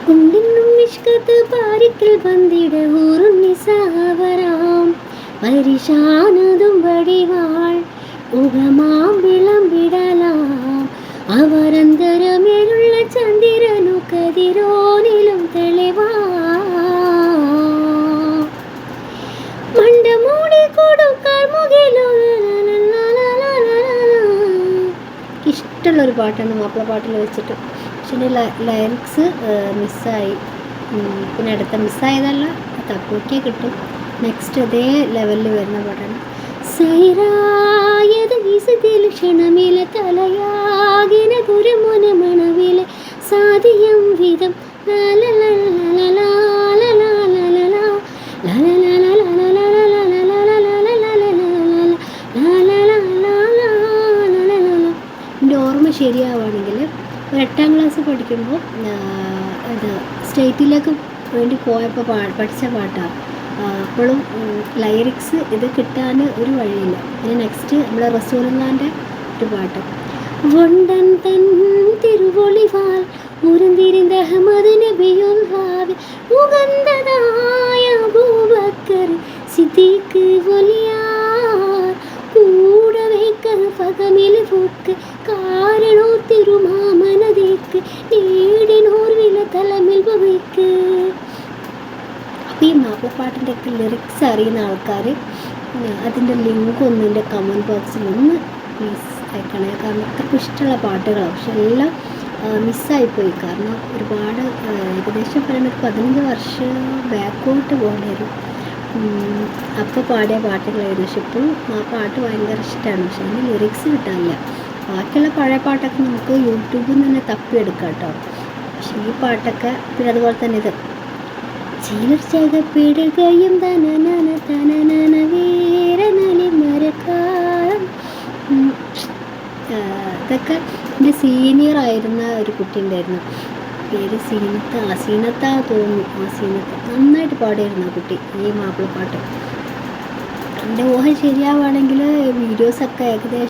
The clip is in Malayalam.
കുണ്ടിനും മിഷ്കത്ത് പാരിക്കൽ വന്നിട ഊറുന്നിസാവരാം പരിശാനതും വടിവാൾ ഉഗമാം വിളമ്പിടലാം അവരന്തരമേലുള്ള ചന്ദ്രനു കതിരോനിലും തെളിവാ മണ്ടമൂടി കൊടുക്കാർ മുകിലോ. ഇഷ്ടമുള്ളൊരു പാട്ടാണ് മാപ്പിള പാട്ടിൽ വെച്ചിട്ട്. പക്ഷേ ലൈറിക്സ് മിസ്സായി. പിന്നെ അടുത്ത മിസ്സായതല്ല, തപ്പൂക്കിയേ കിട്ടും. നെക്സ്റ്റ് അതേ ലെവലിൽ വരുന്ന പാട്ടാണ്. സൈറായത് ഈസതിൽ ക്ഷണമിലെ തലയാകിന ഗുരുമുന മണവിലെ സാധിയം വിധം എൻ്റെ ഓർമ്മ ശരിയാവുകയാണെങ്കിൽ ഒരു 8ാം ക്ലാസ് പഠിക്കുമ്പോൾ ഇത് സ്റ്റേറ്റിലേക്ക് വേണ്ടി പോയപ്പോൾ പഠിച്ച പാട്ടാണ്. അപ്പോഴും ലൈറിക്സ് ഇത് കിട്ടാൻ ഒരു വഴിയില്ല. പിന്നെ നെക്സ്റ്റ് നമ്മുടെ റസൂലുള്ളാഹിൻ്റെ ഒരു പാട്ട്. വണ്ടൻ തൻ തിരുവൊളിവാൽ മുരന്തിരിந்த അഹമ്മദ് നബിയുള്ളാഹി ഉഗന്ധതായ അബൂബക്കർ സിദ്ദീഖ് വലിയാർ കൂടവേക്ക് പകമിൽ പോക്ക് കാരണോ തിരുമാമനതേക്ക് നേടിനോർ വില തലമിൽ വയ്ക്ക്. അപ്പോൾ ഈ മാപ്പിളപ്പാട്ടിൻ്റെ ഒക്കെ ലിറിക്സ് അറിയുന്ന ആൾക്കാർ അതിൻ്റെ ലിങ്ക് ഒന്ന് എൻ്റെ കമൻറ്റ് ബോക്സിൽ ഒന്ന് പ്ലീസ് അയക്കണേ. കാരണം അത്രയ്ക്ക് ഇഷ്ടമുള്ള പാട്ടുകളാണ്. പക്ഷെ എല്ലാം മിസ്സായിപ്പോയി. കാരണം ഒരുപാട് ഏകദേശം പറയുമ്പോൾ 15 വർഷം ബാക്കോട്ട് പോകേണ്ടി വരും. അപ്പോൾ പാടിയ പാട്ടുകളായിരുന്നു. പക്ഷെ ഇപ്പോഴും ആ പാട്ട് ഭയങ്കര ഇഷ്ടമാണ്. പക്ഷെ അതിന് ലിറിക്സ് കിട്ടാനില്ല. ബാക്കിയുള്ള പഴയ പാട്ടൊക്കെ നമുക്ക് യൂട്യൂബിൽ നിന്ന് തന്നെ തപ്പിയെടുക്കാം കേട്ടോ. പക്ഷേ ഈ പാട്ടൊക്കെ പിന്നെ അതുപോലെ തന്നെ ഇത് ചിലർച്ചകപ്പെടുകയും തനനന തനനന വീരനലി മരക്കാലം. ഇതൊക്കെ എൻ്റെ സീനിയറായിരുന്ന ഒരു കുട്ടി ഉണ്ടായിരുന്നു, പേര് സീനത്ത തോന്നുന്നു. സീനത്ത് നന്നായിട്ട് പാടിയായിരുന്നു ആ കുട്ടി ഈ മാപ്പിളപ്പാട്ട്. എൻ്റെ ഊഹം ശരിയാവുകയാണെങ്കിൽ വീഡിയോസൊക്കെ ഏകദേശം